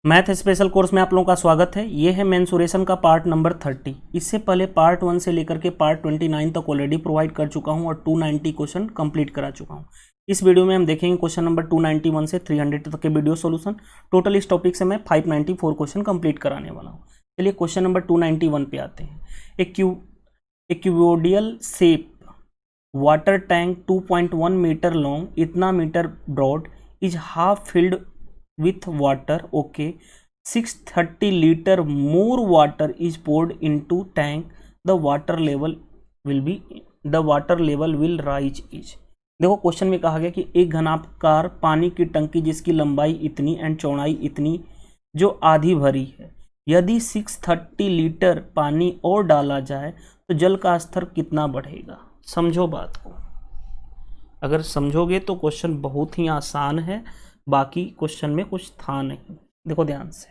Math special course में आप लोगों का स्वागत है। ये है मेंसुरेशन का पार्ट नंबर 30। इससे पहले पार्ट 1 से लेकर के पार्ट 29 तक ऑलरेडी प्रोवाइड कर चुका हूं और 290 क्वेश्चन कंप्लीट करा चुका हूं। इस वीडियो में हम देखेंगे क्वेश्चन नंबर 291 से 300 तक के वीडियो सॉल्यूशन। टोटल इस टॉपिक से मैं 594 क्वेश्चन कंप्लीट कराने वाला हूँ। चलिए क्वेश्चन नंबर 291 पे आते हैं। एक cuboidal shape water tank 2.1 metre long, इतना metre broad, is half filled with water. Okay, 630 liter more water is poured into tank. The water level will rise is. देखो क्वेश्चन में कहा गया कि एक घनाकार पानी की टंकी जिसकी लंबाई इतनी एंड चौड़ाई इतनी, जो आधी भरी है, यदि 630 लीटर पानी और डाला जाए तो जल का स्तर कितना बढ़ेगा। समझो बात को, अगर समझोगे तो क्वेश्चन बहुत ही आसान है, बाकी क्वेश्चन में कुछ था नहीं। देखो ध्यान से,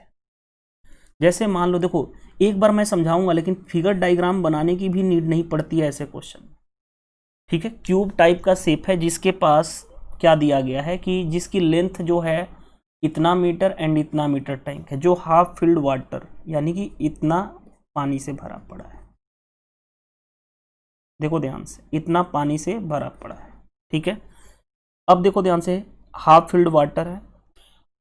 जैसे मान लो, देखो एक बार मैं समझाऊंगा लेकिन फिगर डायग्राम बनाने की भी नीड नहीं पड़ती है ऐसे क्वेश्चन। ठीक है, क्यूब टाइप का शेप है जिसके पास क्या दिया गया है कि जिसकी लेंथ जो है इतना मीटर एंड इतना मीटर टैंक है, जो हाफ फिल्ड वाटर यानी कि इतना पानी से भरा पड़ा है। देखो ध्यान से, इतना पानी से भरा पड़ा है। ठीक है, अब देखो ध्यान से, हाफ फिल्ड वाटर है।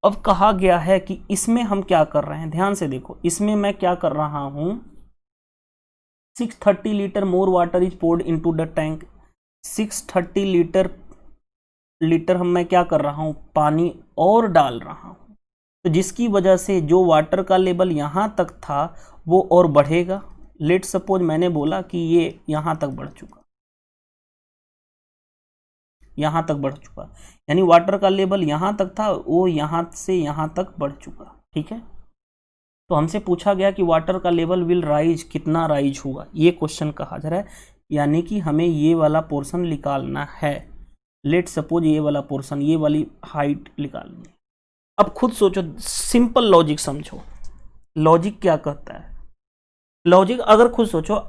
अब कहा गया है कि इसमें हम क्या कर रहे हैं, ध्यान से देखो, इसमें मैं क्या कर रहा हूं, 630 litre more water is poured into the tank. 630 litre हम मैं क्या कर रहा हूं, पानी और डाल रहा हूं, तो जिसकी वजह से जो वाटर का लेवल यहां तक था वो और बढ़ेगा। लेट सपोज मैंने बोला कि ये यहां तक बढ़ चुका, यहां तक बढ़ चुका, यानी वाटर का लेवल यहां तक था, वो यहां से यहां तक बढ़ चुका। ठीक है, तो हमसे पूछा गया कि वाटर का लेवल विल राइज, कितना राइज हुआ, ये क्वेश्चन कहा जा रहा है, यानी कि हमें ये वाला पोर्शन निकालना है। लेट सपोज ये वाला पोर्शन, ये वाली हाइट निकालनी है। अब खुद सोचो, सिंपल लॉजिक समझो, लॉजिक क्या कहता है। लॉजिक अगर खुद सोचो,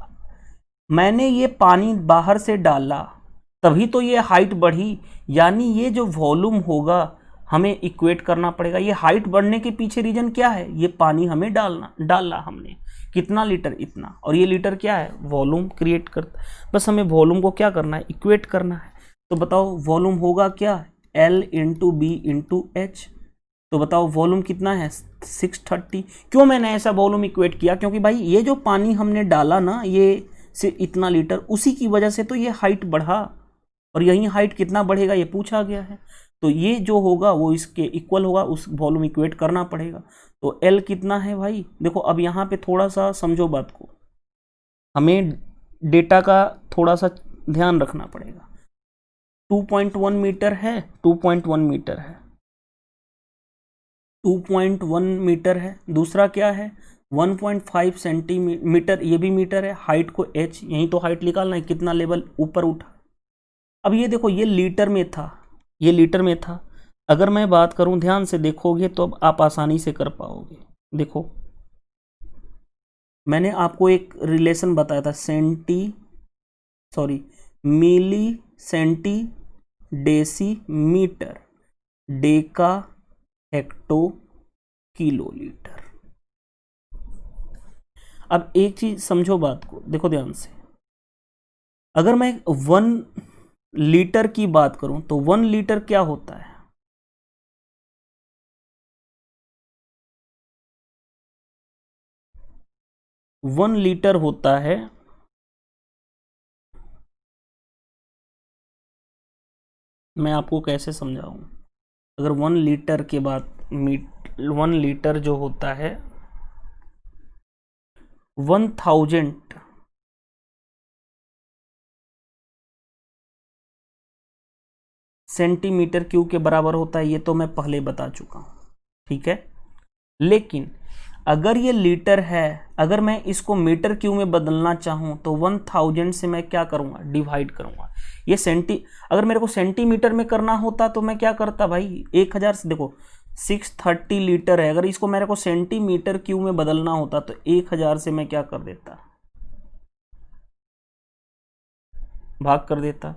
मैंने ये पानी बाहर से डाला तभी तो ये हाइट बढ़ी, यानी ये जो वॉल्यूम होगा हमें इक्वेट करना पड़ेगा। ये हाइट बढ़ने के पीछे रीजन क्या है, ये पानी हमें डाला हमने कितना लीटर, इतना, और ये लीटर क्या है, वॉल्यूम क्रिएट करता। बस हमें वॉल्यूम को क्या करना है, इक्वेट करना है। तो बताओ वॉल्यूम होगा क्या, L into B into H. तो बताओ वॉल्यूम कितना है, 630। क्यों मैंने ऐसा वॉल्यूम इक्वेट किया, क्योंकि भाई ये जो पानी हमने डाला ना, ये से इतना लीटर, उसी की वजह से तो ये हाइट बढ़ा, और यही हाइट कितना बढ़ेगा ये पूछा गया है। तो ये जो होगा वो इसके इक्वल होगा, उस वॉल्यूम इक्वेट करना पड़ेगा। तो L कितना है भाई, देखो अब यहाँ पे थोड़ा सा समझो बात को, हमें डेटा का थोड़ा सा ध्यान रखना पड़ेगा। 2.1 मीटर है, 2.1 मीटर है, 2.1 मीटर है। दूसरा क्या है, 1.5 सेंटीमीटर, ये भी मीटर है। हाइट को h, यहीं तो हाइट निकालना है, कितना लेवल ऊपर उठा। अब ये देखो, ये लीटर में था, ये लीटर में था। अगर मैं बात करूं, ध्यान से देखोगे तो अब आप आसानी से कर पाओगे। देखो मैंने आपको एक रिलेशन बताया था, milli centi decimetre deca hecto kilolitre. अब एक चीज समझो बात को, देखो ध्यान से, अगर मैं 1 लीटर की बात करूं तो 1 लीटर क्या होता है, वन लीटर होता है, मैं आपको कैसे समझाऊं, अगर 1 लीटर के बाद 1 लीटर जो होता है 1000 सेंटीमीटर क्यूब के बराबर होता है, ये तो मैं पहले बता चुका हूं। ठीक है, लेकिन अगर ये लीटर है, अगर मैं इसको मीटर क्यूब में बदलना चाहूं तो 1000 से मैं क्या करूंगा, डिवाइड करूंगा। ये अगर मेरे को सेंटीमीटर में करना होता तो मैं क्या करता भाई, 1000 से, देखो 630 लीटर है, अगर इसको मेरे को सेंटीमीटर क्यूब में बदलना होता तो 1000 से मैं क्या कर देता, भाग कर देता।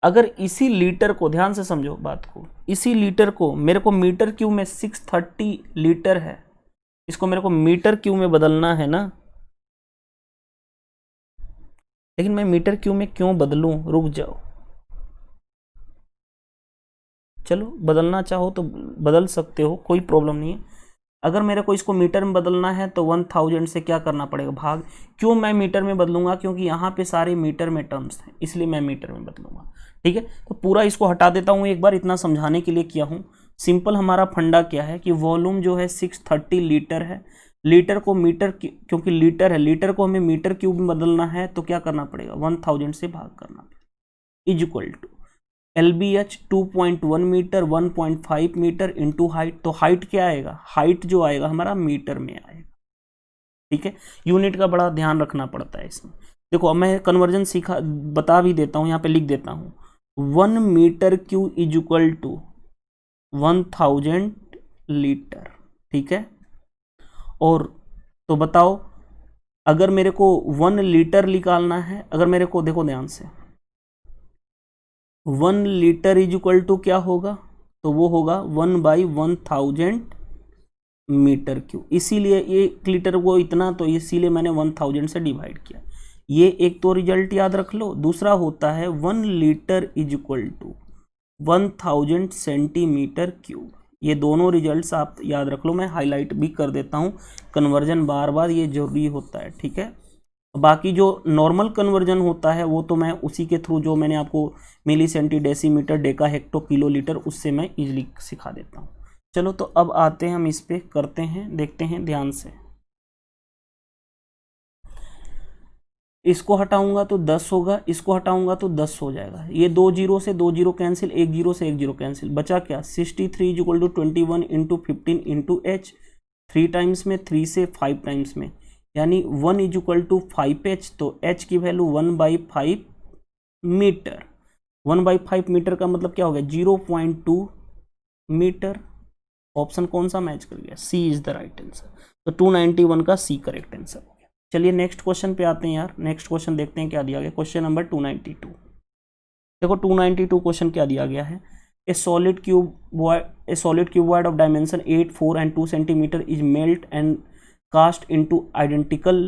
अगर इसी लीटर को, ध्यान से समझो बात को, इसी लीटर को मेरे को मीटर क्यूब में 630 लीटर है, इसको मेरे को मीटर क्यूब में बदलना है ना, लेकिन मैं मीटर क्यूब में क्यों बदलूं, रुक जाओ, चलो बदलना चाहो तो बदल सकते हो, कोई प्रॉब्लम नहीं है। अगर मेरे को इसको मीटर में बदलना है तो 1000 से क्या करना पड़ेगा, भाग। क्यों मैं मीटर में बदलूंगा, क्योंकि यहाँ पे सारे मीटर में टर्म्स हैं, इसलिए मैं मीटर में बदलूंगा। ठीक है, तो पूरा इसको हटा देता हूँ एक बार, इतना समझाने के लिए किया हूँ। सिंपल हमारा फंडा क्या है कि वॉल्यूम जो है 630 लीटर है, लीटर को मीटर, क्योंकि लीटर है, लीटर को हमें मीटर क्यूब में बदलना है, तो क्या करना पड़ेगा, 1000 से भाग करना पड़ेगा। Is equal to LBH 2.1 metre 1.5 metre into height, तो हाइट क्या आएगा, हाइट जो आएगा हमारा मीटर में आएगा। ठीक है, यूनिट का बड़ा ध्यान रखना पड़ता है इसमें। देखो अब मैं कन्वर्जन सीखा बता भी देता हूँ, यहाँ पे लिख देता हूँ, 1 metre cube is equal to 1000 litre. ठीक है, और तो बताओ अगर मेरे को 1 लीटर निकालना है, अगर मेरे को देखो ध्यान से, 1 लीटर इज इक्वल टू क्या होगा, तो वो होगा 1/1000 मीटर क्यूब, इसीलिए 1 लीटर वो इतना, तो इसीलिए मैंने 1000 से डिवाइड किया। ये एक तो रिजल्ट याद रख लो। दूसरा होता है 1 litre is equal to 1000 centimetre cube. ये दोनों रिजल्ट्स आप याद रख लो, मैं हाईलाइट भी कर देता हूँ, कन्वर्जन बार बार ये जरूरी होता है। ठीक है, बाकी जो नॉर्मल कन्वर्जन होता है वो तो मैं उसी के थ्रू, जो मैंने आपको milli centi decimetre deca hecto kilo litre, उससे मैं इजीली सिखा देता हूँ। चलो तो अब आते हैं हम इस पे, करते हैं, देखते हैं ध्यान से। इसको हटाऊंगा तो 10 होगा, इसको हटाऊंगा तो 10 हो जाएगा। ये 2 जीरो से 2 जीरो कैंसिल, 1 जीरो से 1 जीरो कैंसिल, बचा क्या, 63 is equal to 21 into 15 into H, 3 times में, 3 से 5 टाइम्स में, यानी 1 इज इक्वल टू 5h, तो h की वैल्यू 1/5 मीटर। 1/5 मीटर का मतलब क्या हो गया, 0.2 मीटर। ऑप्शन कौन सा मैच कर गया, सी इज द राइट आंसर। तो 291 का सी करेक्ट आंसर हो गया। चलिए नेक्स्ट क्वेश्चन पे आते हैं यार, नेक्स्ट क्वेश्चन देखते हैं क्या दिया गया। Question number 292। देखो 292 क्वेश्चन क्या दिया गया है, a solid cuboid of dimension 8, 4 and 2 centimetre is melt and cast into identical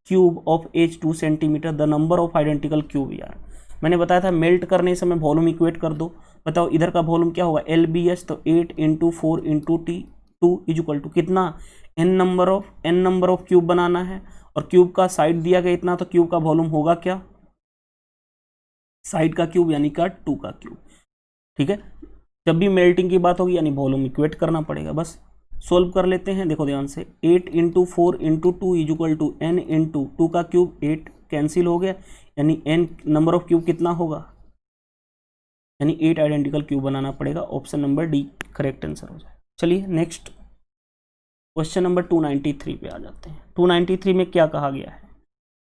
cube of edge 2 centimetre, the number of identical cube. यार मैंने बताया था मेल्ट करने से मैं वॉल्यूम इक्वेट कर दो। बताओ इधर का वॉल्यूम क्या होगा, LBH, तो 8 into 4 into T 2 is equal to कितना, n नंबर ऑफ क्यूब बनाना है, और क्यूब का साइड दिया गया इतना, तो क्यूब का वॉल्यूम होगा क्या, साइड का क्यूब यानी का 2 का क्यूब। ठीक है, जब भी मेल्टिंग की बात होगी यानी वॉल्यूम इक्वेट करना पड़ेगा। बस सोल्व कर लेते हैं, देखो ध्यान से, 8 into 4 into 2 is equal to n into 2 का क्यूब, 8 कैंसिल हो गया, यानी n नंबर ऑफ क्यूब कितना होगा, यानी 8 आइडेंटिकल क्यूब बनाना पड़ेगा। Option number D correct answer हो जाए। चलिए नेक्स्ट क्वेश्चन नंबर 293 पे आ जाते हैं। 293 में क्या कहा गया है,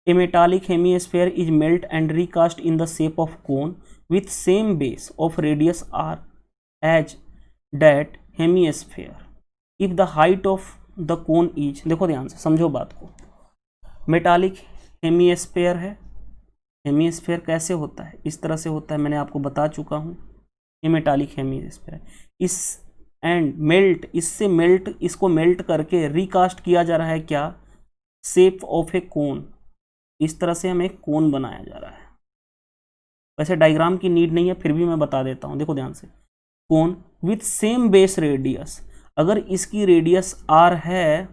a metallic hemisphere is melt and recast in the shape of cone with same base of radius r as that hemisphere if the height of the cone is, देखो ध्यान से समझो बात को, मेटालिक हेमीस्फेयर है, हेमीस्फेयर कैसे होता है, इस तरह से होता है, मैंने आपको बता चुका हूँ, ये मेटालिक हेमीस्फेयर है। इस एंड मेल्ट, इससे मेल्ट, इसको मेल्ट करके रिकास्ट किया जा रहा है क्या, शेप ऑफ ए कोन, इस तरह से हमें एक कोन बनाया जा रहा है। वैसे डायग्राम की नीड नहीं है, फिर भी मैं बता देता हूँ, देखो ध्यान से, कोन विथ सेम बेस रेडियस, अगर इसकी रेडियस r है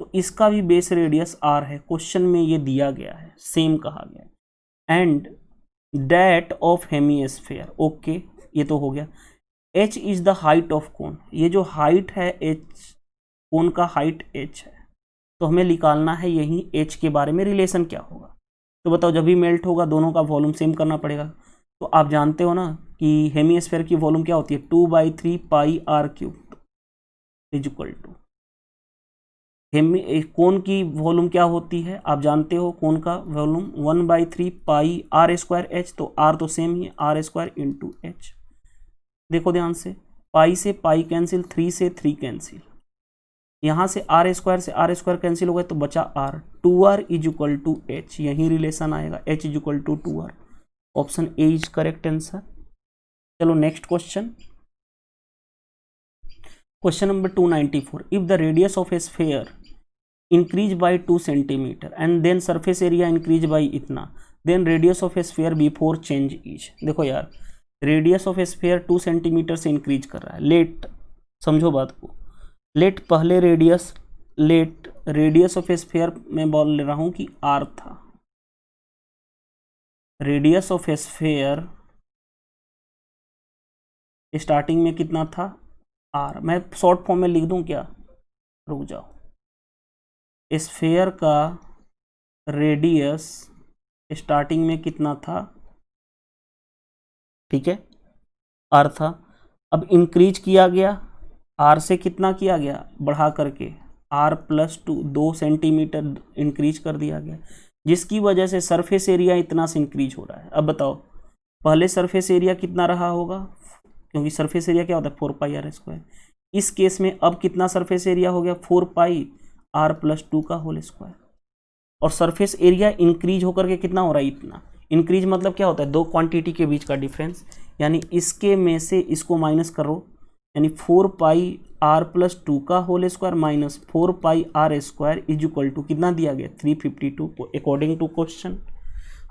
तो इसका भी बेस रेडियस r है, क्वेश्चन में ये दिया गया है, सेम कहा गया है, and that of hemisphere, okay ये तो हो गया। h is the height of cone, ये जो हाइट है h, कोन का हाइट h है, तो हमें निकालना है यही h के बारे में रिलेशन क्या होगा। तो बताओ जब भी मेल्ट होगा दोनों का वॉल्यूम सेम करना पड़ेगा, तो आप जानते हो ना कि हेमीस्फेयर की वॉल्यूम क्या होती है, 2/3 pi r cube is equal to, cone की वॉल्यूम क्या होती है आप जानते हो, कोन का volume 1/3 pi r square h, तो r तो सेम ही है, r स्क्वायर इंटू h। देखो ध्यान से, पाई से पाई कैंसिल, 3 से 3 कैंसिल, यहाँ से r स्क्वायर कैंसिल हो गए तो बचा r, 2r is equal to h, यही रिलेशन आएगा, h is equal to 2r। Option A is correct answer. चलो next question, question number 294, if the radius of a sphere increase by 2 centimetre and then surface area increase by इतना, then radius of a sphere before change is. देखो यार, radius of a sphere 2 centimetre से increase कर रहा है। Late, समझो बात को, लेट पहले रेडियस ऑफ ए स्फेयर मैं बोल ले रहा हूं कि आर था। Radius of a sphere starting में कितना था, आर। मैं शॉर्ट फॉर्म में लिख दूं क्या, रुक जाओ। स्फेयर का रेडियस स्टार्टिंग में कितना था, ठीक है, आर था। अब इंक्रीज किया गया, आर से कितना किया गया, बढ़ा करके आर प्लस 2 सेंटीमीटर इंक्रीज कर दिया गया, जिसकी वजह से सरफेस एरिया इतना से इंक्रीज हो रहा है। अब बताओ, पहले सरफेस एरिया कितना रहा होगा, क्योंकि सरफेस एरिया क्या होता है 4 पाई आर स्क्वायर। इस केस में अब कितना सरफेस एरिया हो गया, 4 पाई आर प्लस 2 का होल स्क्वायर। और सरफेस एरिया इंक्रीज होकर के कितना हो रहा है, इतना। इंक्रीज मतलब क्या होता है, दो क्वांटिटी के बीच का डिफरेंस, यानी इसके में से इसको माइनस करो, यानी 4 पाई आर प्लस 2 का whole square minus 4 pi R square is equal to कितना दिया गया, 352 अकॉर्डिंग टू क्वेश्चन।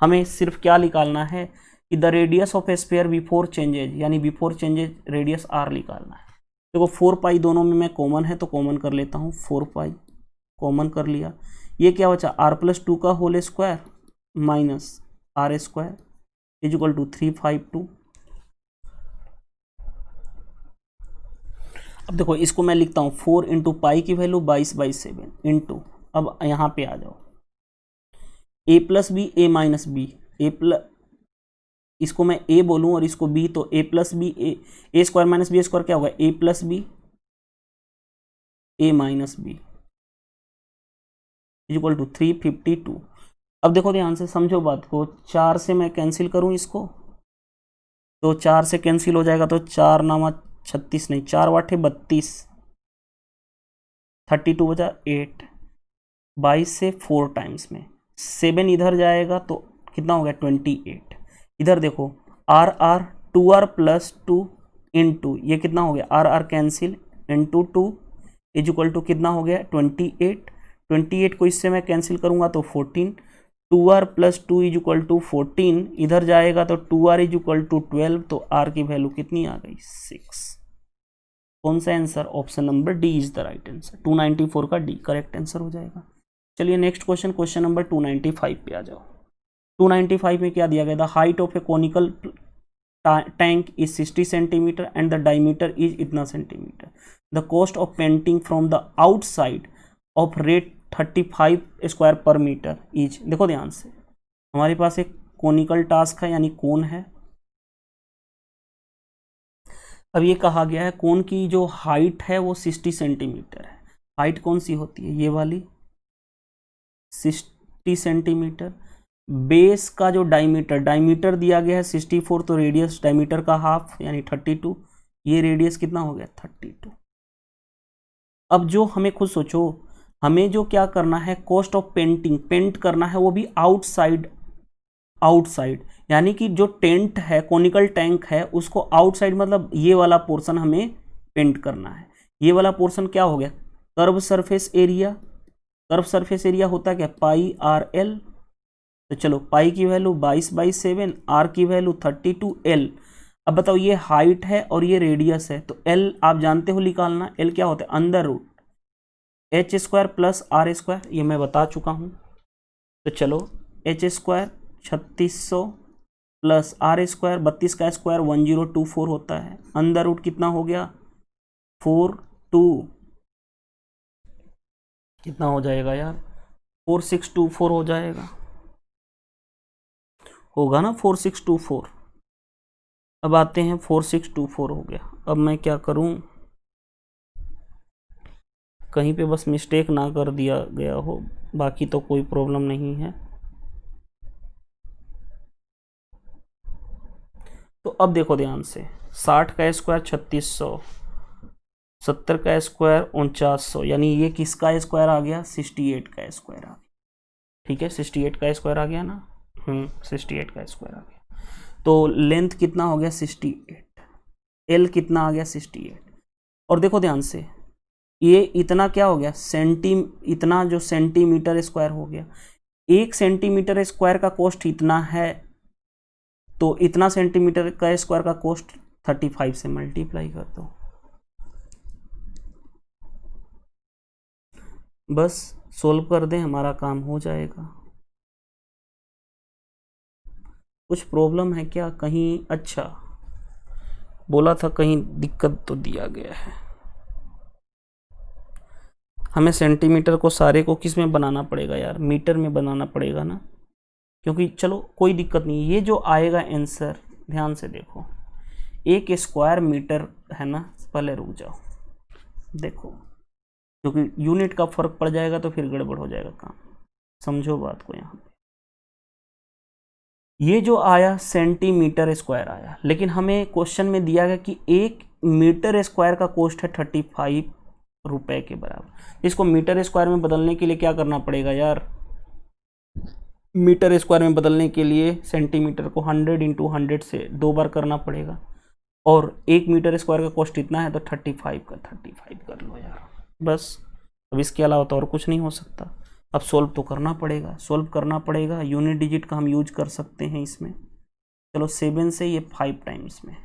हमें सिर्फ क्या निकालना है कि the radius of a sphere before changes, यानी बिफोर चेंजेज रेडियस आर निकालना है। देखो 4 पाई दोनों में मैं कॉमन है तो कॉमन कर लेता हूँ, 4 पाई कॉमन कर लिया, ये क्या बचा, आर प्लस 2 का whole square minus R square is equal to 352। अब देखो इसको मैं लिखता हूँ 4 इंटू पाई की वैल्यू 22/7 इंटू, अब यहाँ पे आ जाओ, A plus B A minus B, A plus, इसको मैं ए बोलूँ और इसको बी, तो A plus B A square minus B square क्या होगा, A plus B A minus B is equal to 352। अब देखो ध्यान से समझो बात को, 4 से मैं कैंसिल करूं इसको तो 4 से कैंसिल हो जाएगा, तो 4 नामा 36 नहीं, 4 वाटे 32, 32 बचा 8, 22 से 4 टाइम्स में 7 इधर जाएगा तो कितना हो गया 28। इधर देखो are are 2r plus 2 into ये कितना हो गया, R R cancel into 2 is equal to कितना हो गया 28। 28 को इससे मैं कैंसिल करूंगा तो 14, 2r plus 2 is equal to 14, इधर जाएगा तो 2r इज इक्वल टू 12, तो r की वैल्यू कितनी आ गई 6। कौन सा answer, option number D is the right answer. 294 का डी करेक्ट आंसर हो जाएगा। चलिए नेक्स्ट क्वेश्चन, क्वेश्चन नंबर 295 पे आ जाओ। 295 में क्या दिया गया, the height of a conical tank is 60 centimetre and the diameter is इतना centimetre. The cost of painting from the outside of rate 35 square per metre is. देखो ध्यान से, हमारे पास एक कोनिकल टास्क है यानी कोन है। अब ये कहा गया है कोन की जो हाइट है वो 60 सेंटीमीटर है। हाइट कौन सी होती है, ये वाली 60 सेंटीमीटर। बेस का जो डायमीटर दिया गया है 64, तो रेडियस डायमीटर का हाफ यानी 32, ये रेडियस कितना हो गया 32। अब जो हमें खुद सोचो, हमें जो क्या करना है, कॉस्ट ऑफ पेंटिंग, पेंट करना है वो भी आउटसाइड, यानी कि जो टेंट है कोनिकल टैंक है उसको आउटसाइड मतलब ये वाला पोर्शन हमें पेंट करना है। ये वाला पोर्शन क्या हो गया, curve surface area. Curve surface area होता है क्या, पाई आर एल। तो चलो पाई की वैल्यू 22/7, आर की वैल्यू 32L। अब बताओ ये हाइट है और ये रेडियस है, तो L आप जानते हो निकालना, L क्या होता है under root h square plus R square, ये मैं बता चुका हूँ। तो चलो h square 3600 plus R square 32 का स्क्वायर 1024 होता है, अंडर रूट कितना हो गया 42, कितना हो जाएगा यार 4624 हो जाएगा, होगा ना 4624। अब आते हैं 4624 हो गया। अब मैं क्या करूं, कहीं पे बस मिस्टेक ना कर दिया गया हो, बाकी तो कोई प्रॉब्लम नहीं है। तो अब देखो ध्यान से, 60 का स्क्वायर 3600, 70 का स्क्वायर 4900, यानी ये किसका स्क्वायर आ गया 68 का स्क्वायर आ गया। ठीक है 68 का स्क्वायर आ गया ना, 68 का स्क्वायर आ गया। तो लेंथ कितना हो गया 68, एल कितना आ गया 68। और देखो ध्यान से, ये इतना क्या हो गया, इतना जो सेंटीमीटर स्क्वायर हो गया, 1 सेंटीमीटर स्क्वायर का कॉस्ट इतना है, तो इतना सेंटीमीटर का स्क्वायर का कॉस्ट 35 से मल्टीप्लाई कर दो, बस सोल्व कर दें, हमारा काम हो जाएगा। कुछ प्रॉब्लम है क्या कहीं? अच्छा, बोला था कहीं दिक्कत तो दिया गया है। हमें सेंटीमीटर को सारे को किस में बनाना पड़ेगा यार? मीटर में बनाना पड़ेगा ना, क्योंकि चलो कोई दिक्कत नहीं। ये जो आएगा आंसर, ध्यान से देखो, 1 स्क्वायर मीटर है ना, पहले रुक जाओ देखो, क्योंकि यूनिट का फर्क पड़ जाएगा तो फिर गड़बड़ हो जाएगा काम, समझो बात को। यहाँ पे ये जो आया सेंटीमीटर स्क्वायर आया, लेकिन हमें क्वेश्चन में दिया गया कि 1 मीटर स्क्वायर का कॉस्ट है 35 रुपए के बराबर। इसको मीटर स्क्वायर में बदलने के लिए क्या करना पड़ेगा यार? मीटर स्क्वायर में बदलने के लिए सेंटीमीटर को 100 × 100 से 2 बार करना पड़ेगा, और 1 मीटर स्क्वायर का कॉस्ट इतना है तो 35 का 35 कर लो यार, बस। अब इसके अलावा तो और कुछ नहीं हो सकता। अब सोल्व तो करना पड़ेगा, सोल्व करना पड़ेगा। यूनिट डिजिट का हम यूज कर सकते हैं इसमें। चलो 7 से ये 5 टाइम्स में।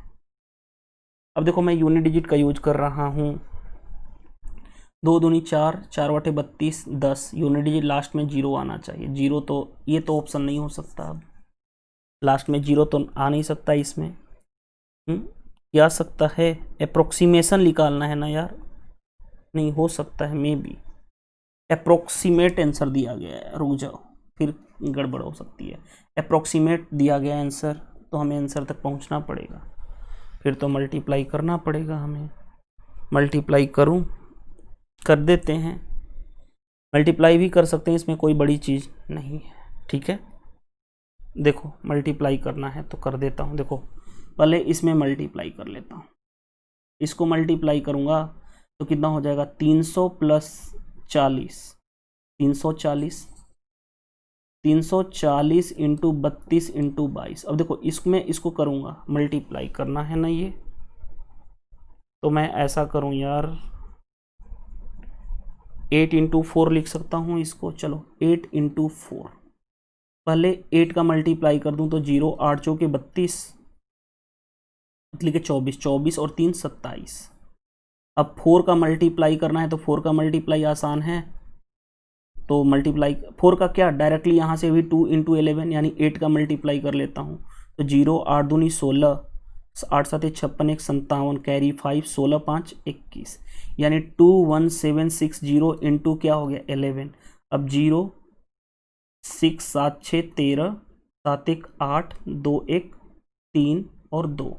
अब देखो मैं यूनिट डिजिट का यूज कर रहा हूँ। 2 दूनी 4, 4 बटे 32, 10। यूनिट डिजिट लास्ट में 0 आना चाहिए। 0 तो ये तो ऑप्शन नहीं हो सकता, अब लास्ट में 0 तो आ नहीं सकता इसमें। क्या सकता है? अप्रोक्सीमेशन निकालना है ना यार, नहीं हो सकता है, मे बी अप्रोक्सीमेट आंसर दिया गया है। रुक जाओ, फिर गड़बड़ हो सकती है। अप्रोक्सीमेट दिया गया आंसर, तो हमें आंसर तक पहुंचना पड़ेगा, फिर तो मल्टीप्लाई करना पड़ेगा हमें। मल्टीप्लाई करूं, कर देते हैं, मल्टीप्लाई भी कर सकते हैं, इसमें कोई बड़ी चीज़ नहीं है, ठीक है। देखो मल्टीप्लाई करना है तो कर देता हूं। देखो पहले इसमें मल्टीप्लाई कर लेता हूं, इसको मल्टीप्लाई करूंगा तो कितना हो जाएगा? 300 + 40, 340, 340 × 32 × 22। अब देखो इसमें इसको करूंगा, मल्टीप्लाई करना है ना ये, तो मैं ऐसा करूं यार, 8 × 4 लिख सकता हूं इसको। चलो 8 × 4, पहले 8 का मल्टीप्लाई कर दूं तो 0, 8 चौके 32, लिखे 24, 24 और 3 27। अब 4 का मल्टीप्लाई करना है तो 4 का मल्टीप्लाई आसान है, तो मल्टीप्लाई 4 का क्या डायरेक्टली यहाँ से भी 2 × 11 यानी 8 का मल्टीप्लाई कर लेता हूँ, तो 0, 8 दूनी 16, 8 7 56, 1 57, कैरी 5, 16 5 21, यानी 21760 × क्या हो गया? 11। अब 0, 6 7 6 13, 7 1 8, 2 1 3 और 2,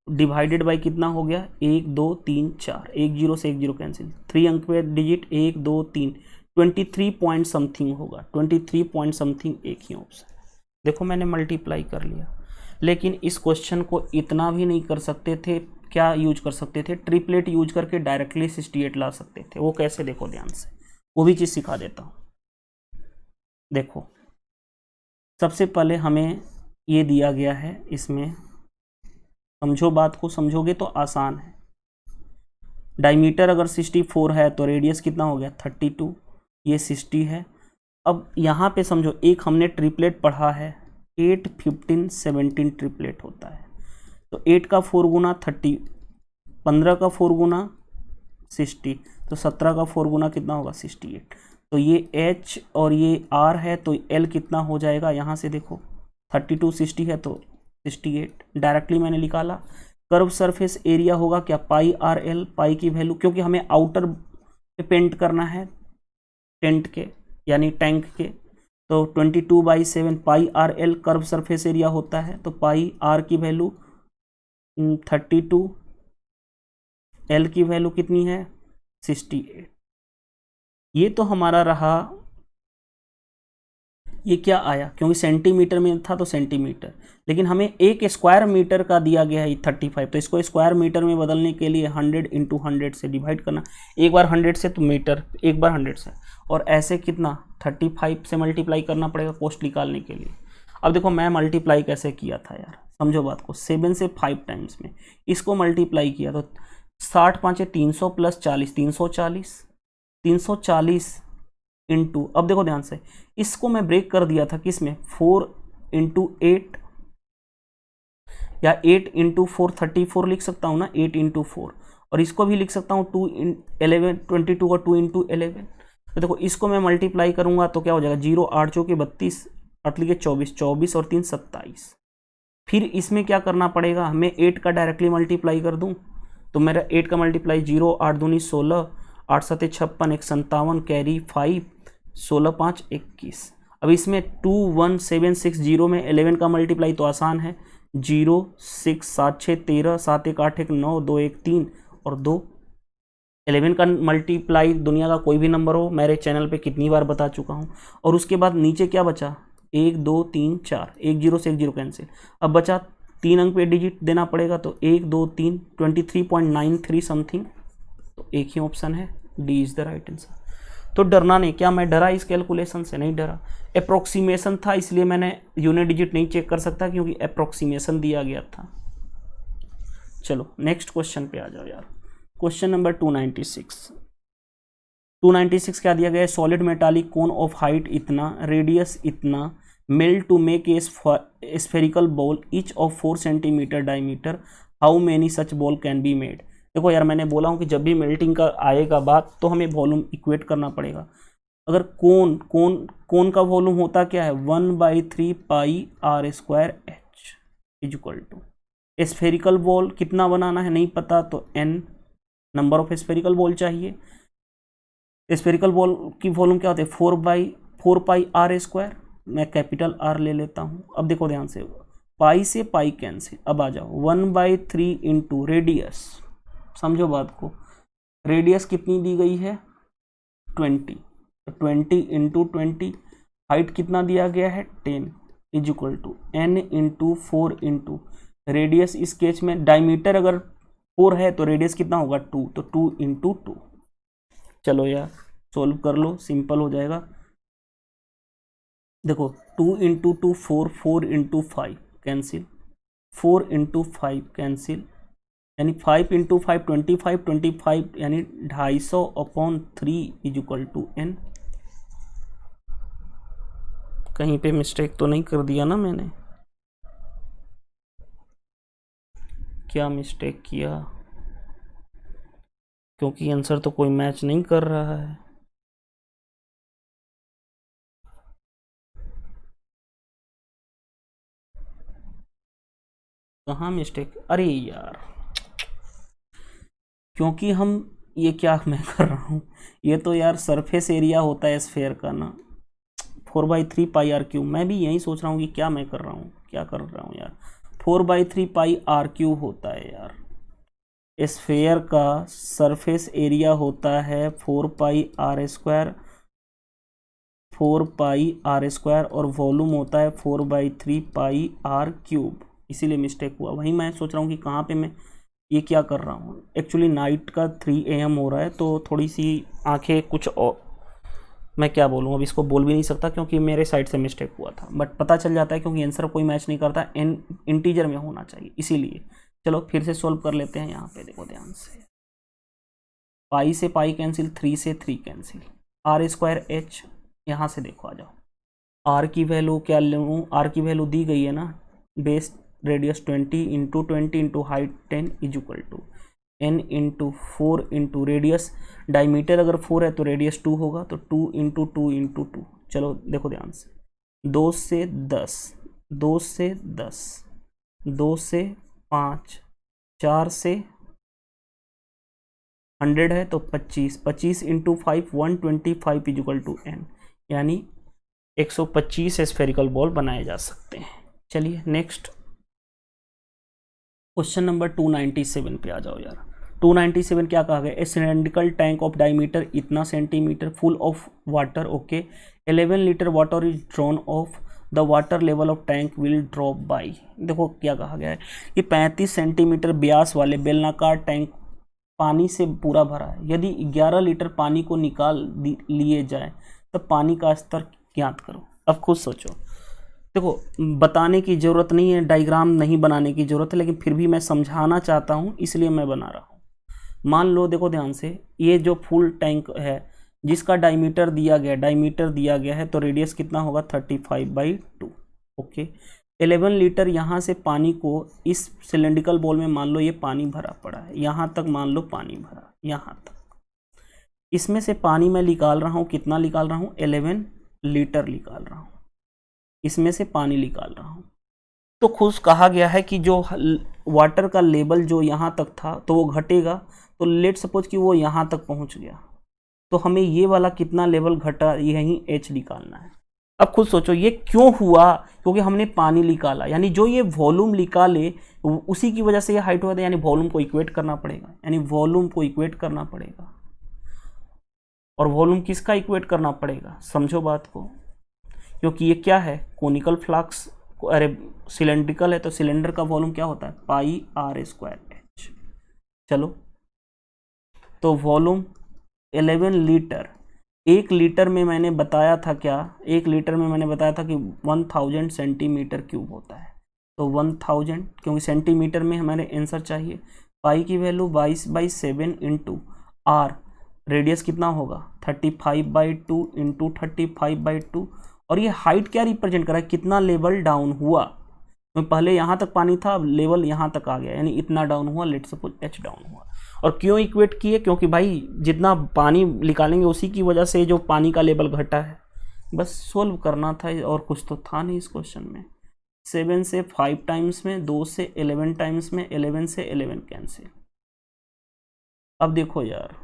डिवाइडेड बाई कितना हो गया? 1 2 3 4, 1 0 से 1 0 कैंसिल, 3 अंक पे डिजिट 1 2 3, 23 पॉइंट समथिंग होगा, 23 पॉइंट समथिंग एक ही ऑप्शन। देखो मैंने मल्टीप्लाई कर लिया, लेकिन इस क्वेश्चन को इतना भी नहीं कर सकते थे। क्या यूज कर सकते थे? ट्रिपलेट यूज करके डायरेक्टली 68 ला सकते थे। वो कैसे? देखो ध्यान से, वो भी चीज़ सिखा देता हूँ। देखो सबसे पहले हमें ये दिया गया है, इसमें समझो बात को, समझोगे तो आसान है। डायमीटर अगर 64 है तो रेडियस कितना हो गया? 32, ये 60 है। अब यहाँ पे समझो, एक हमने ट्रिपलेट पढ़ा है, 8 15 17 ट्रिपलेट होता है, तो 8 का 4 गुना 30, 15 का 4 गुना 60, तो 17 का 4 गुना कितना होगा? 68। तो ये H और ये R है, तो L कितना हो जाएगा? यहाँ से देखो 32 60 है तो 68 डायरेक्टली मैंने निकाला। कर्व सरफेस एरिया होगा क्या? पाई आर एल, पाई की वैल्यू, क्योंकि हमें आउटर पे पेंट करना है टेंट के यानी टैंक के, तो 22/7 pi R L curve surface area होता है, तो पाई आर की वैल्यू 32, एल की वैल्यू कितनी है? 68। ये तो हमारा रहा, ये क्या आया? क्योंकि सेंटीमीटर में था तो सेंटीमीटर, लेकिन हमें 1 स्क्वायर मीटर का दिया गया है 35, तो इसको स्क्वायर मीटर में बदलने के लिए 100 × 100 से डिवाइड करना। एक बार 100 से तो मीटर, एक बार 100 से, और ऐसे कितना 35 से मल्टीप्लाई करना पड़ेगा कॉस्ट निकालने के लिए। अब देखो मैं मल्टीप्लाई कैसे किया था यार, समझो बात को, 7 से 5 टाइम्स में इसको मल्टीप्लाई किया तो 60 5 300 प्लस 40 340 इंटू, अब देखो ध्यान से, इसको मैं ब्रेक कर दिया था किस में, 4 इंटू 8 या 8 इंटू 4 34 लिख सकता हूँ ना, 8 इंटू 4, और इसको भी लिख सकता हूँ 2 इन 11 22 और 2 इंटू 11। तो देखो इसको मैं मल्टीप्लाई करूंगा तो क्या हो जाएगा, 0 8 चौके 32, 8 लिखे 24, 24 और 3 27। फिर इसमें क्या करना पड़ेगा हमें, 8 का डायरेक्टली मल्टीप्लाई कर दूं तो मेरा 8 का मल्टीप्लाई 0 8 दूनी 16, 8 7 56, 1 57, कैरी 5, 16 5 21। अब इसमें 2 1 7 6 0 में 11 का मल्टीप्लाई तो आसान है, 0 6 7 6 13, 7 1 8 1 9, 2 1 3 और 2। 11 का मल्टीप्लाई दुनिया का कोई भी नंबर हो, मेरे चैनल पे कितनी बार बता चुका हूँ। और उसके बाद नीचे क्या बचा, 1 2 3 4, 1 0 से 1 0 कैंसिल। अब बचा 3 अंक पे डिजिट देना पड़ेगा तो 1 2 3 23.93 समथिंग, तो एक ही ऑप्शन है, D is the right answer. तो डरना नहीं, क्या मैं डरा इस कैलकुलेशन से, नहीं डरा, अप्रोक्सीमेशन था इसलिए मैंने यूनिट डिजिट नहीं चेक कर सकता क्योंकि अप्रोक्सीमेशन दिया गया था। चलो नेक्स्ट क्वेश्चन पे आ जाओ यार, क्वेश्चन नंबर 296 क्या दिया गया है, solid metallic cone of height इतना, रेडियस इतना, melt to make a spherical ball each of 4 centimetre diameter, how many such ball can be made. देखो यार मैंने बोला हूँ कि जब भी मेल्टिंग का आएगा बात तो हमें वॉल्यूम इक्वेट करना पड़ेगा। अगर कोन का वॉल्यूम होता क्या है, 1/3 pi r square h is equal to, spherical ball कितना बनाना है नहीं पता तो n number of spherical ball चाहिए। स्फेरिकल बॉल की वॉल्यूम क्या होती है, 4 पाई r स्क्वायर, मैं कैपिटल R ले लेता हूँ। अब देखो ध्यान से, पाई से पाई कैंसिल, अब आ जाओ 1/3 इंटू रेडियस, समझो बात को, रेडियस कितनी दी गई है 20, 20 इंटू 20, हाइट कितना दिया गया है 10 is equal to n into 4 into radius, इस केस में डायमीटर अगर 4 है तो रेडियस कितना होगा 2, तो 2 इंटू 2। चलो यार सोल्व कर लो, सिंपल हो जाएगा। देखो 2 into 2 4, 4 into 5 cancel, 4 into 5 cancel, यानी 5 इंटू 5 25, 25 यानी 250/3 इज इक्वल टू n। कहीं पे मिस्टेक तो नहीं कर दिया ना मैंने, क्या मिस्टेक किया, क्योंकि आंसर तो कोई मैच नहीं कर रहा है। कहाँ मिस्टेक, अरे यार क्योंकि हम, ये क्या मैं कर रहा हूँ, ये तो यार सरफेस एरिया होता है स्फेयर का ना, 4/3 पाई r क्यूब, मैं भी यही सोच रहा हूँ कि क्या मैं कर रहा हूँ, क्या कर रहा हूँ यार, 4/3 पाई r क्यूब होता है यार, स्फेयर का सरफेस एरिया होता है 4 pi r square, 4 pi r square, और वॉल्यूम होता है 4/3 पाई r क्यूब, इसीलिए मिस्टेक हुआ। वहीं मैं सोच रहा हूँ कि कहाँ पे मैं ये क्या कर रहा हूँ, एक्चुअली नाइट का 3 AM हो रहा है तो थोड़ी सी आंखें कुछ और, मैं क्या बोलूँ अब, इसको बोल भी नहीं सकता क्योंकि मेरे साइड से मिस्टेक हुआ था, बट पता चल जाता है क्योंकि आंसर कोई मैच नहीं करता, इंटीजर में होना चाहिए इसीलिए। चलो फिर से सॉल्व कर लेते हैं, यहाँ पे देखो ध्यान से, पाई से पाई कैंसिल, 3 से 3 कैंसिल, r स्क्वायर h, यहाँ से देखो आ जाओ, r की वैल्यू क्या लूँ, r की वैल्यू दी गई है ना, base radius 20 into 20 into height 10 is equal to n into 4 into radius, diameter अगर 4 है तो रेडियस 2 होगा, तो 2 इंटू 2 इंटू 2। चलो देखो ध्यान से, 2 से 10, 2 से 10, 2 से 5, 4 से 100 है तो 25, 25 into 5 125 is equal to n, यानी 125 स्फेरिकल बॉल बनाए जा सकते हैं। चलिए नेक्स्ट क्वेश्चन नंबर 297 पे आ जाओ यार। 297 क्या कहा गया, a cylindrical tank of diameter इतना centimetre full of water, okay, 11 litre water is drawn off, the water level of tank will drop by. देखो क्या कहा गया है कि 35 सेंटीमीटर व्यास वाले बेलनाकार टैंक पानी से पूरा भरा है, यदि 11 लीटर पानी को निकाल लिए जाए तब पानी का स्तर ज्ञात करो। अब खुद सोचो, देखो बताने की ज़रूरत नहीं है, डायग्राम नहीं बनाने की ज़रूरत है, लेकिन फिर भी मैं समझाना चाहता हूँ इसलिए मैं बना रहा हूँ। मान लो देखो ध्यान से, ये जो फुल टैंक है जिसका डायमीटर दिया गया है, तो रेडियस कितना होगा 35/2। ओके, 11 लीटर यहाँ से पानी को इस सिलेंड्रिकल बॉल में, मान लो ये पानी भरा पड़ा है, यहाँ तक मान लो पानी भरा, यहाँ तक इसमें से पानी मैं निकाल रहा हूँ, कितना निकाल रहा हूँ 11 लीटर निकाल रहा हूँ, इसमें से पानी निकाल रहा हूँ। तो खुद कहा गया है कि जो वाटर का लेवल जो यहाँ तक था तो वो घटेगा, तो लेट सपोज कि वो यहाँ तक पहुँच गया, तो हमें ये वाला कितना लेवल घटा, यही एच निकालना है। अब खुद सोचो ये क्यों हुआ, क्योंकि हमने पानी निकाला, यानी जो ये वॉल्यूम निकाले उसी की वजह से ये हाइट हुआ था, यानी वॉल्यूम को इक्वेट करना पड़ेगा, और वॉल्यूम किसका इक्वेट करना पड़ेगा, समझो बात को, क्योंकि ये क्या है कोनिकल फ्लास्क, अरे सिलेंड्रिकल है, तो सिलेंडर का वॉल्यूम क्या होता है πr²h। चलो तो वॉल्यूम 11 लीटर, 1 लीटर में मैंने बताया था क्या, 1 लीटर में मैंने बताया था कि 1000 सेंटीमीटर क्यूब होता है, तो 1000, क्योंकि सेंटीमीटर में हमारे आंसर चाहिए, पाई की वैल्यू 22/7 इंटू आर, रेडियस कितना होगा 35/2 इंटू 35/2, और ये हाइट क्या रिप्रेजेंट कर रहा है, कितना लेवल डाउन हुआ, तो पहले यहाँ तक पानी था, अब लेवल यहाँ तक आ गया, यानी इतना डाउन हुआ, लेट सपोज एच डाउन हुआ। और क्यों इक्वेट किए, क्योंकि भाई जितना पानी निकालेंगे उसी की वजह से जो पानी का लेवल घटा है, बस सोल्व करना था, और कुछ तो था नहीं इस क्वेश्चन में। 7 से 5 टाइम्स में, 2 से 11 टाइम्स में, 11 से 11 कैंसिल। अब देखो यार,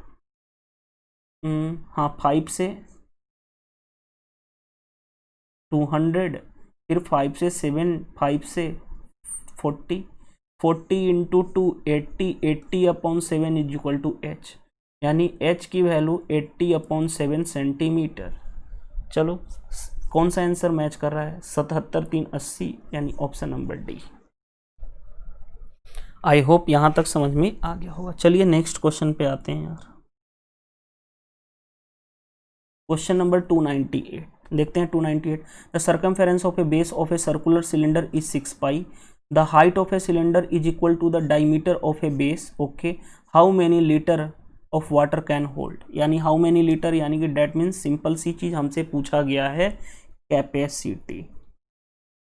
हाँ 5 से 200, फिर 5 से 7, 5 से 40, 40 into 2 80, 80/7 is equal to H, यानी एच की वैल्यू 80/7 सेंटीमीटर। चलो कौन सा आंसर मैच कर रहा है, 77 3 80, यानी option number D. I hope यहां तक समझ में आ गया होगा। चलिए नेक्स्ट क्वेश्चन पे आते हैं यार, क्वेश्चन नंबर 298 देखते हैं। 298, the circumference of a base of a circular cylinder is 6 pi, the height of a cylinder is equal to the diameter of a base, okay, how many litre of water can hold, यानी how many litre, यानी कि that means simple सी चीज हमसे पूछा गया है capacity,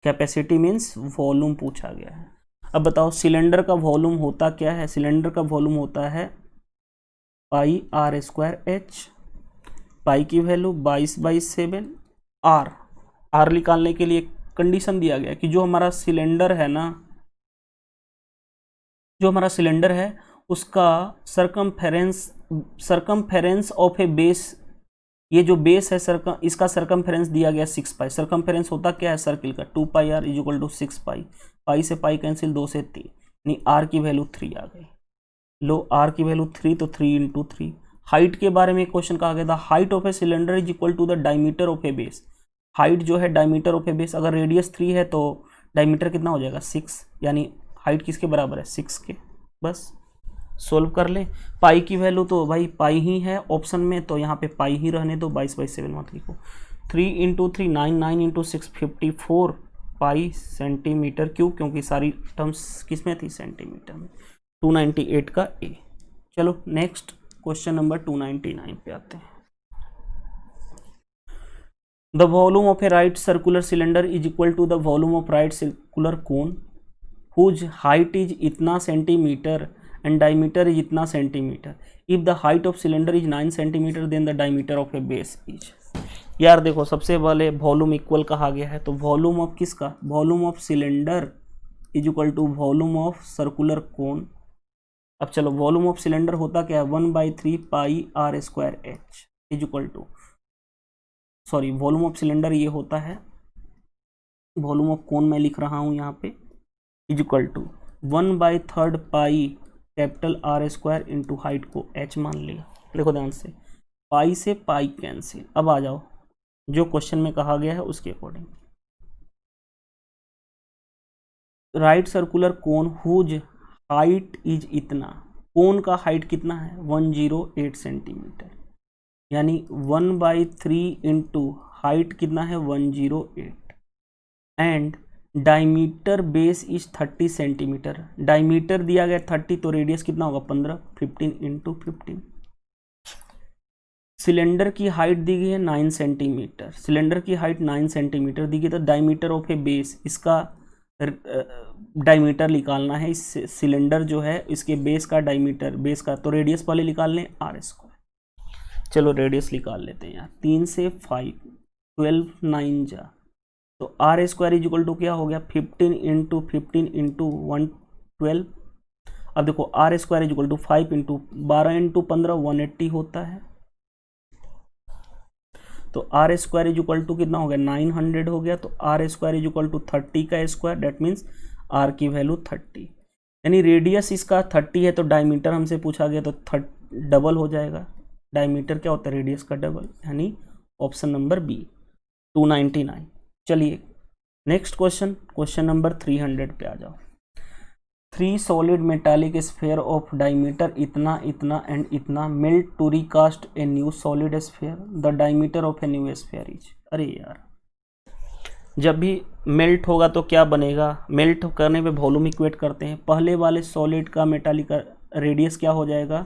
capacity means volume पूछा गया है। अब बताओ सिलेंडर का वॉल्यूम होता क्या है, सिलेंडर का वॉल्यूम होता है πr²h, पाई की वैल्यू 22/7, आर निकालने के लिए कंडीशन दिया गया कि जो हमारा सिलेंडर है ना, जो हमारा सिलेंडर है उसका सरकमफेरेंस ऑफ ए बेस, ये जो बेस है इसका सरकमफेरेंस दिया गया 6 पाई। सरकमफेरेंस होता क्या है सर्किल का, 2πr इज इक्वल टू 6 पाई, पाई से पाई कैंसिल, 2 से 3, यानी आर की वैल्यू 3 आ गई। लो आर की वैल्यू 3, तो 3 इंटू 3। हाइट के बारे में क्वेश्चन कहा गया था, height of a cylinder is equal to the diameter of a base, height जो है डायमीटर ऑफ ए बेस, अगर रेडियस 3 है तो डायमीटर कितना हो जाएगा 6, यानी हाइट किसके बराबर है 6 के। बस सोल्व कर ले। पाई की वैल्यू तो भाई पाई ही है ऑप्शन में, तो यहाँ पे पाई ही रहने दो, 22/7 मत लिखो। 3 इंटू 3 9, 9 इंटू 6 54 पाई सेंटीमीटर क्यूब, क्योंकि सारी टर्म्स किस में थी सेंटीमीटर में। 298 का ए। चलो नेक्स्ट क्वेश्चन नंबर 299 पे आते हैं। The volume of a right circular cylinder is equal to the volume of right circular cone whose height is इतना सेंटीमीटर एंड डायमीटर इज इतना centimetre. If the height of cylinder is 9 centimetre then the diameter of a base is. यार देखो सबसे पहले volume equal कहा गया है, तो वॉल्यूम ऑफ किसका, volume of cylinder is equal to volume of circular cone. अब चलो वॉल्यूम ऑफ सिलेंडर होता क्या है 1/3 pi r²h is equal to, sorry volume of cylinder ये होता है, वॉल्यूम ऑफ कोन मैं लिख रहा हूँ यहाँ पे, is equal to 1/3 pi capital R² into height को h मान लिया। देखो ध्यान से, पाई से पाई कैंसिल। अब आ जाओ जो क्वेश्चन में कहा गया है उसके according, right circular cone whose height is इतना, कोन का हाइट कितना है 108 सेंटीमीटर, यानी 1/3 इंटू हाइट कितना है 108, and diameter base is 30 centimetre. Diameter दिया गया 30, तो रेडियस कितना होगा 15, 15 इंटू 15। सिलेंडर की हाइट दी गई है 9 सेंटीमीटर, सिलेंडर की हाइट 9 सेंटीमीटर दी गई, तो डायमीटर ऑफ ए बेस, इसका डायमीटर निकालना है। इस सिलेंडर जो है इसके बेस का डायमीटर, बेस का, तो रेडियस पहले निकाल लें आर स्क्वायर। चलो रेडियस निकाल लेते हैं यार, 3 से 5, 12 9 जा, तो R square is equal to क्या हो गया 15 इंटू 15 इंटू 112। अब देखो R square is equal to 5 into 12 into 15 180 होता है, तो R square is equal to कितना हो गया 900 हो गया, तो R square is equal to 30 का स्क्वायर, डेट मीन्स आर की वैल्यू 30, यानी रेडियस इसका 30 है, तो डायमीटर हमसे पूछा गया तो डबल हो जाएगा। डायमीटर क्या होता है रेडियस का डबल, यानी ऑप्शन नंबर बी 299। चलिए नेक्स्ट क्वेश्चन, क्वेश्चन नंबर 300 पे आ जाओ। 3 solid metallic sphere of diameter इतना इतना एंड इतना melt to recast a new solid sphere, the diameter of a new sphere is. अरे यार, जब भी मेल्ट होगा तो क्या बनेगा, मेल्ट करने पे वॉल्यूम इक्वेट करते हैं। पहले वाले सॉलिड का मेटालिक का रेडियस क्या हो जाएगा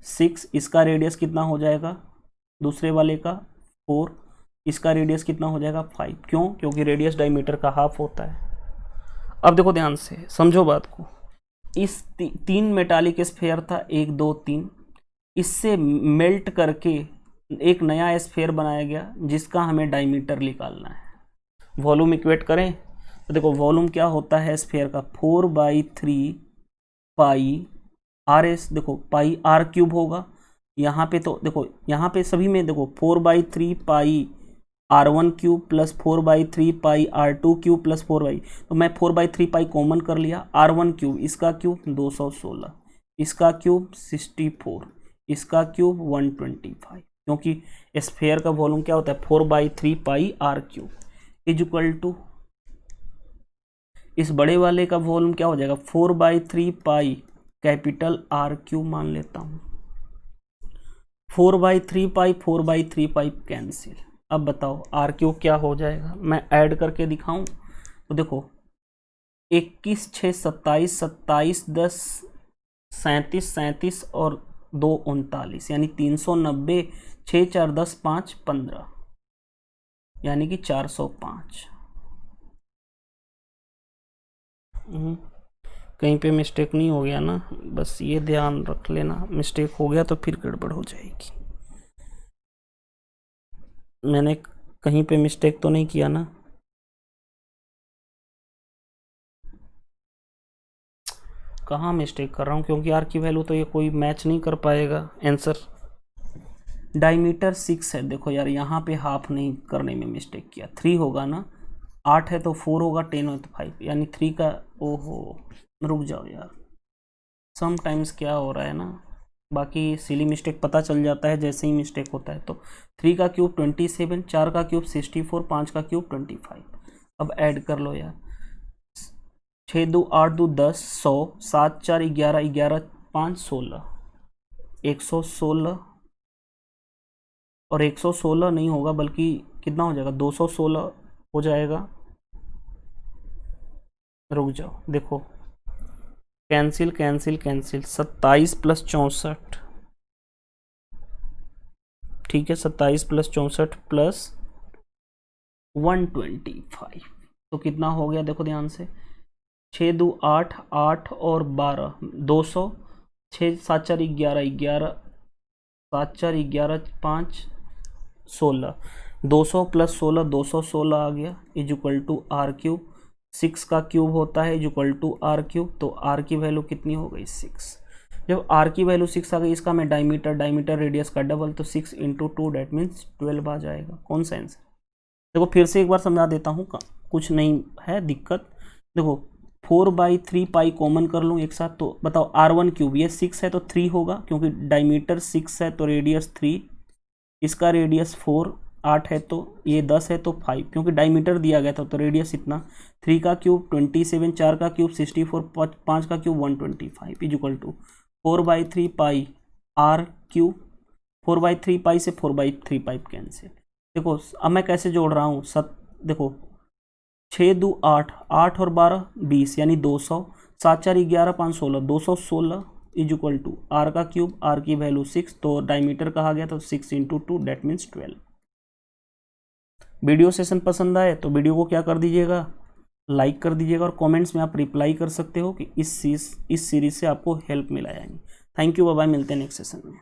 6, इसका रेडियस कितना हो जाएगा, दूसरे वाले का 4, इसका रेडियस कितना हो जाएगा 5। क्यों, क्योंकि रेडियस डायमीटर का हाफ होता है। अब देखो ध्यान से समझो बात को, इस 3 मेटालिक स्फेयर था 1 2 3, इससे मेल्ट करके एक नया स्फेयर बनाया गया जिसका हमें डायमीटर निकालना है। वॉल्यूम इक्वेट करें तो देखो वॉल्यूम क्या होता है स्फेयर का 4/3 पाई आर एस, देखो पाई आर क्यूब होगा, यहाँ पे तो देखो यहाँ पे सभी में देखो 4/3 पाई R1 क्यूब प्लस 4/3 पाई R2 क्यूब प्लस 4/, तो मैं 4/3 पाई कॉमन कर लिया, R1 क्यूब, इसका क्यूब 216, इसका क्यूब 64, इसका क्यूब 125, क्योंकि स्फेयर का वॉल्यूम क्या होता है 4/3 pi R cube is equal to, इस बड़े वाले का वॉल्यूम क्या हो जाएगा 4/3 पाई कैपिटल R क्यूब मान लेता हूँ, 4/3 पाई 4/3 पाई कैंसिल। अब बताओ आर क्यूब क्या हो जाएगा, मैं ऐड करके दिखाऊं तो देखो 21 6 27, 27 10 37, 37 और 2 39, यानी 390, 6 4 10 5 15, यानी कि 405। कहीं पे मिस्टेक नहीं हो गया ना, बस ये ध्यान रख लेना, मिस्टेक हो गया तो फिर गड़बड़ हो जाएगी। मैंने कहीं पे मिस्टेक तो नहीं किया ना, कहाँ मिस्टेक कर रहा हूँ, क्योंकि आर की वैल्यू तो ये कोई मैच नहीं कर पाएगा आंसर। डायमीटर 6 है, देखो यार यहाँ पे हाफ नहीं करने में मिस्टेक किया, 3 होगा ना, 8 है तो 4 होगा, 10 है तो 5, यानी 3 का, ओहो रुक जाओ यार, समटाइम्स क्या हो रहा है ना, बाकी सिली मिस्टेक पता चल जाता है जैसे ही मिस्टेक होता है। तो 3 का क्यूब 27, 4 का क्यूब 64, 5 का क्यूब 25। अब ऐड कर लो यार, 6 2 8 2 10 100, 7 4 11 11 5 16, 116, और 116 नहीं होगा बल्कि कितना हो जाएगा 216 हो जाएगा। रुक जाओ देखो, कैंसिल कैंसिल कैंसिल, 27 प्लस 64, ठीक है 27 प्लस 64 प्लस 125, तो कितना हो गया देखो ध्यान से, 6 2 8 8 और 12 200, 6 7 4 11 11, 7 4 11 5 16, 200 प्लस 16 216 आ गया is equal to R cube, 6 का क्यूब होता है is equal to R cube, तो आर की वैल्यू कितनी हो गई 6। जब आर की वैल्यू 6 आ गई, इसका मैं डायमीटर रेडियस का डबल, तो 6 इंटू 2 डेट मीन्स 12 आ जाएगा। कौन सा आंसर, देखो फिर से एक बार समझा देता हूँ, कुछ नहीं है दिक्कत। देखो 4/3 पाई कॉमन कर लूँ एक साथ, तो बताओ R1 क्यूब, ये 6 है तो 3 होगा, क्योंकि डायमीटर 6 है तो रेडियस 3, इसका रेडियस 4, 8 है तो ये 10 है तो 5, क्योंकि डायमीटर दिया गया था तो रेडियस इतना, 3 का क्यूब 27, 4 का क्यूब 64, 5 का cube 125 is equal to 4/3 pi R cube, 4/3 pi से 4/3 पाई कैंसिल। देखो अब मैं कैसे जोड़ रहा हूँ, देखो 6 दो 8, 8 और 12 20 यानी 200, 7 4 11 5 16, 216 इज इक्वल टू आर का क्यूब, आर की वैल्यू 6, तो डायमीटर कहा गया तो 6 into 2 that means 12। Video session पसंद आए तो वीडियो को क्या कर दीजिएगा, लाइक कर दीजिएगा, और कमेंट्स में आप रिप्लाई कर सकते हो कि इस सीरीज से आपको हेल्प मिला यानी। थैंक यू, बाय बाय, मिलते हैं नेक्स्ट सेशन में।